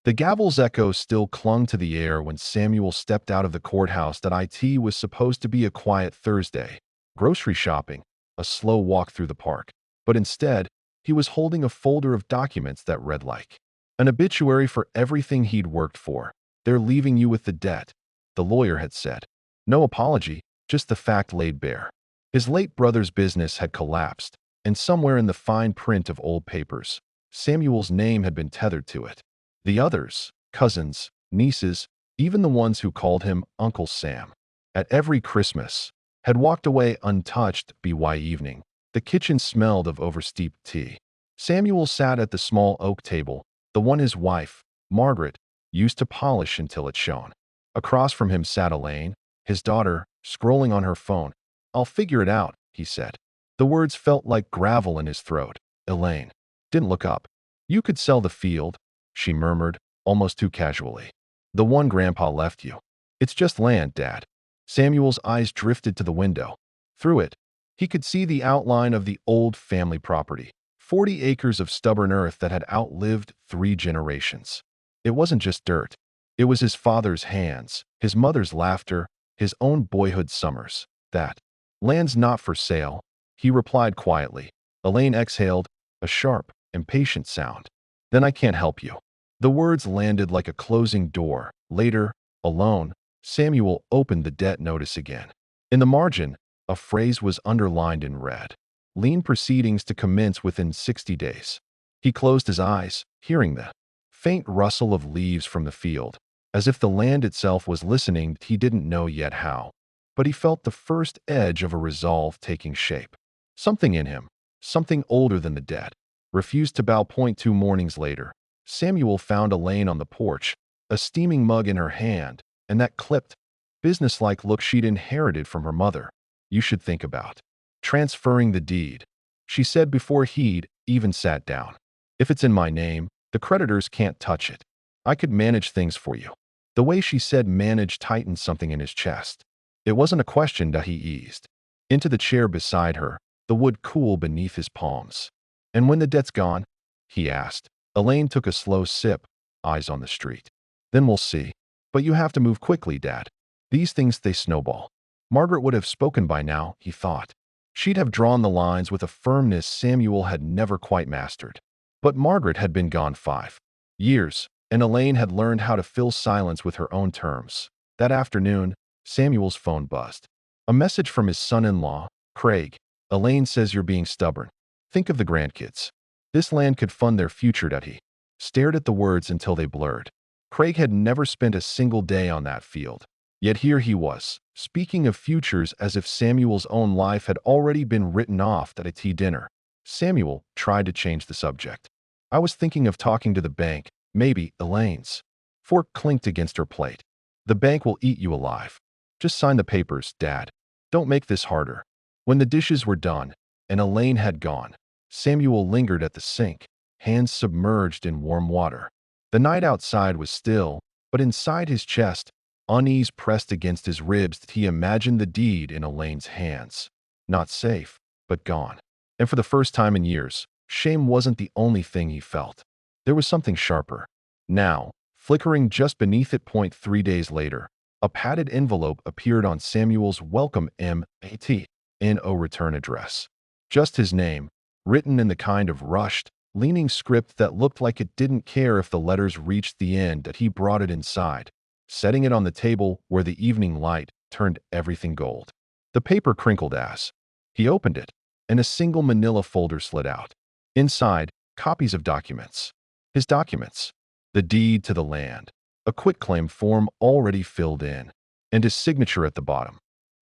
The gavel's echo still clung to the air when Samuel stepped out of the courthouse that it was supposed to be a quiet Thursday, grocery shopping, a slow walk through the park. But instead, he was holding a folder of documents that read like an obituary for everything he'd worked for. They're leaving you with the debt, the lawyer had said. No apology, just the fact laid bare. His late brother's business had collapsed, and somewhere in the fine print of old papers, Samuel's name had been tethered to it. The others, cousins, nieces, even the ones who called him Uncle Sam, at every Christmas, had walked away untouched by evening. The kitchen smelled of oversteeped tea. Samuel sat at the small oak table, the one his wife, Margaret, used to polish until it shone. Across from him sat Elaine, his daughter, scrolling on her phone. "I'll figure it out," he said. The words felt like gravel in his throat. Elaine didn't look up. "You could sell the field," she murmured, almost too casually. "The one Grandpa left you. It's just land, Dad." Samuel's eyes drifted to the window. Through it, he could see the outline of the old family property, 40 acres of stubborn earth that had outlived 3 generations. It wasn't just dirt. It was his father's hands, his mother's laughter, his own boyhood summers. "That land's not for sale," he replied quietly. Elaine exhaled, a sharp, impatient sound. "Then I can't help you." The words landed like a closing door. Later, alone, Samuel opened the debt notice again. In the margin, a phrase was underlined in red. Lien proceedings to commence within 60 days. He closed his eyes, hearing the faint rustle of leaves from the field, as if the land itself was listening. He didn't know yet how, but he felt the first edge of a resolve taking shape. Something in him, something older than the dead, refused to bow. 2 mornings later, Samuel found Elaine on the porch, a steaming mug in her hand, and that clipped, businesslike look she'd inherited from her mother. "You should think about transferring the deed," she said before he'd even sat down. "If it's in my name, the creditors can't touch it. I could manage things for you." The way she said manage tightened something in his chest. It wasn't a question that he eased into the chair beside her, the wood cool beneath his palms. "And when the debt's gone?" he asked. Elaine took a slow sip, eyes on the street. "Then we'll see. But you have to move quickly, Dad. These things, they snowball." Margaret would have spoken by now, he thought. She'd have drawn the lines with a firmness Samuel had never quite mastered. But Margaret had been gone 5 years, and Elaine had learned how to fill silence with her own terms. That afternoon, Samuel's phone buzzed. A message from his son-in-law, Craig. "Elaine says you're being stubborn. Think of the grandkids. This land could fund their future." That he stared at the words until they blurred. Craig had never spent a single day on that field. Yet here he was, speaking of futures as if Samuel's own life had already been written off at a tea dinner. Samuel tried to change the subject. "I was thinking of talking to the bank, maybe." Elaine's fork clinked against her plate. "The bank will eat you alive. Just sign the papers, Dad. Don't make this harder." When the dishes were done, and Elaine had gone, Samuel lingered at the sink, hands submerged in warm water. The night outside was still, but inside his chest, unease pressed against his ribs. He imagined the deed in Elaine's hands. Not safe, but gone. And for the first time in years, shame wasn't the only thing he felt. There was something sharper. Now, flickering just beneath it. 3 days later, a padded envelope appeared on Samuel's welcome MATNO return address. Just his name, written in the kind of rushed, leaning script that looked like it didn't care if the letters reached the end. That he brought it inside, setting it on the table where the evening light turned everything gold. The paper crinkled as he opened it, and a single manila folder slid out. Inside, copies of documents. His documents. The deed to the land, a quitclaim form already filled in, and his signature at the bottom.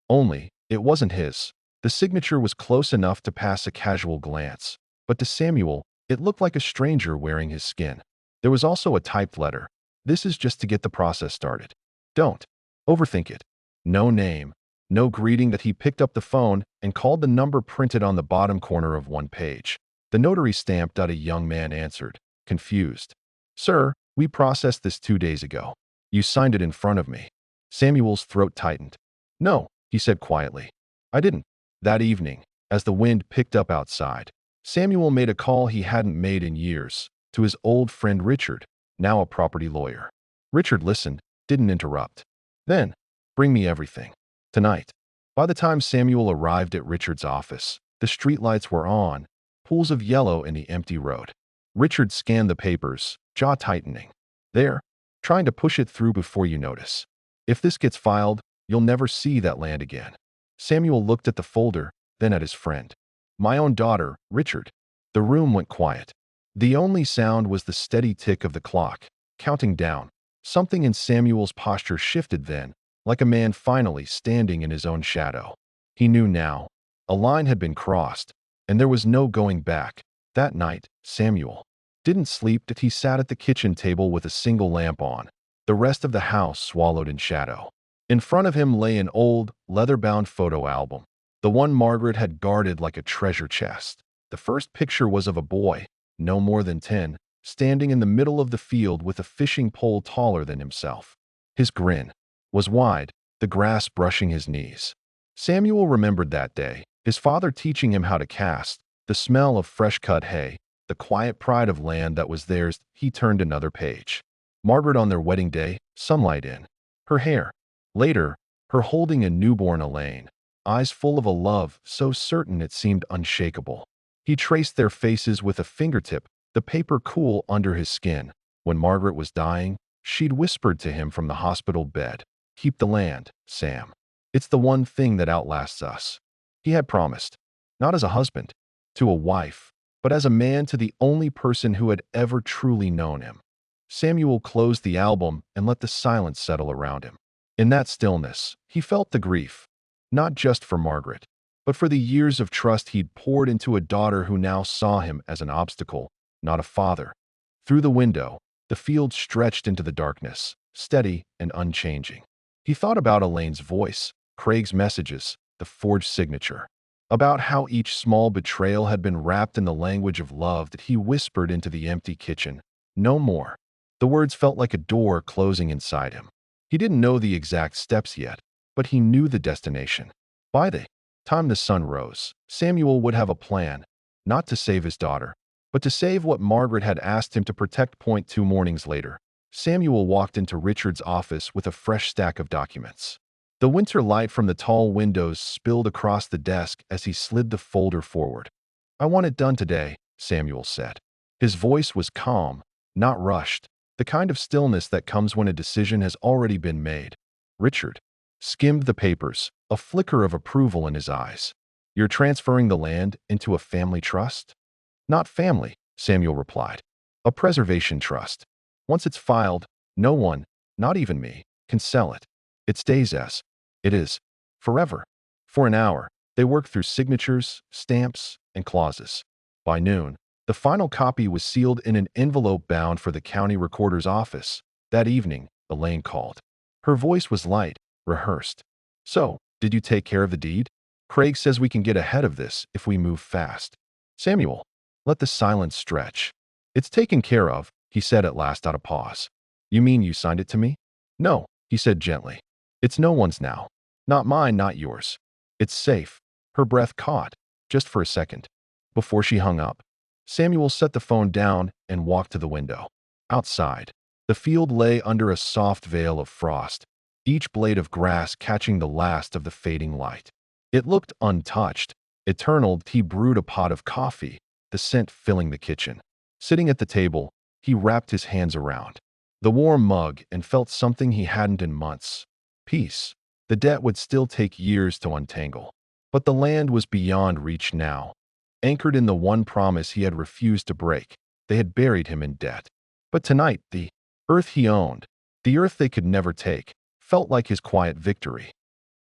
Only, it wasn't his. The signature was close enough to pass a casual glance, but to Samuel, it looked like a stranger wearing his skin. There was also a typed letter. "This is just to get the process started. Don't overthink it." No name, no greeting. That he picked up the phone and called the number printed on the bottom corner of one page. The notary stamped. A young man answered, confused. "Sir, we processed this 2 days ago. You signed it in front of me." Samuel's throat tightened. "No," he said quietly. "I didn't." That evening, as the wind picked up outside, Samuel made a call he hadn't made in years, to his old friend Richard. now a property lawyer. Richard listened, didn't interrupt. Then, bring me everything. Tonight. By the time Samuel arrived at Richard's office, the streetlights were on, pools of yellow in the empty road. Richard scanned the papers, jaw tightening. There, trying to push it through before you notice. If this gets filed, you'll never see that land again. Samuel looked at the folder, then at his friend. My own daughter, Richard. The room went quiet. The only sound was the steady tick of the clock, counting down. Something in Samuel's posture shifted then, like a man finally standing in his own shadow. He knew now. A line had been crossed, and there was no going back. That night, Samuel didn't sleep. He sat at the kitchen table with a single lamp on, the rest of the house swallowed in shadow. In front of him lay an old, leather-bound photo album, the one Margaret had guarded like a treasure chest. The first picture was of a boy, no more than 10, standing in the middle of the field with a fishing pole taller than himself. His grin was wide, the grass brushing his knees. Samuel remembered that day, his father teaching him how to cast, the smell of fresh-cut hay, the quiet pride of land that was theirs. He turned another page. Margaret on their wedding day, sunlight in her hair. Later, her holding a newborn Elaine, eyes full of a love so certain it seemed unshakable. He traced their faces with a fingertip, the paper cool under his skin. When Margaret was dying, she'd whispered to him from the hospital bed, "Keep the land, Sam. It's the one thing that outlasts us." He had promised, not as a husband, to a wife, but as a man to the only person who had ever truly known him. Samuel closed the album and let the silence settle around him. In that stillness, he felt the grief, not just for Margaret, but for the years of trust he'd poured into a daughter who now saw him as an obstacle, not a father. Through the window, the field stretched into the darkness, steady and unchanging. He thought about Elaine's voice, Craig's messages, the forged signature, about how each small betrayal had been wrapped in the language of love that he whispered into the empty kitchen. No more. The words felt like a door closing inside him. He didn't know the exact steps yet, but he knew the destination. By the time the sun rose, Samuel would have a plan, not to save his daughter, but to save what Margaret had asked him to protect. 2 mornings later, Samuel walked into Richard's office with a fresh stack of documents. The winter light from the tall windows spilled across the desk as he slid the folder forward. "I want it done today," Samuel said. His voice was calm, not rushed, the kind of stillness that comes when a decision has already been made. Richard skimmed the papers, a flicker of approval in his eyes. "You're transferring the land into a family trust?" "Not family," Samuel replied. "A preservation trust. Once it's filed, no one, not even me, can sell it. It stays as it is, forever." For an hour, they worked through signatures, stamps, and clauses. By noon, the final copy was sealed in an envelope bound for the county recorder's office. That evening, Elaine called. Her voice was light, rehearsed. "So, did you take care of the deed? Craig says we can get ahead of this if we move fast." Samuel let the silence stretch. "It's taken care of," he said at last out of pause. "You mean you signed it to me?" "No," he said gently. "It's no one's now. Not mine, not yours. It's safe." Her breath caught, just for a second, before she hung up. Samuel set the phone down and walked to the window. Outside, the field lay under a soft veil of frost, each blade of grass catching the last of the fading light. It looked untouched, eternal. He brewed a pot of coffee, the scent filling the kitchen. Sitting at the table, he wrapped his hands around the warm mug and felt something he hadn't in months. Peace. The debt would still take years to untangle, but the land was beyond reach now. Anchored in the one promise he had refused to break, they had buried him in debt. But tonight, the earth he owned, the earth they could never take, felt like his quiet victory.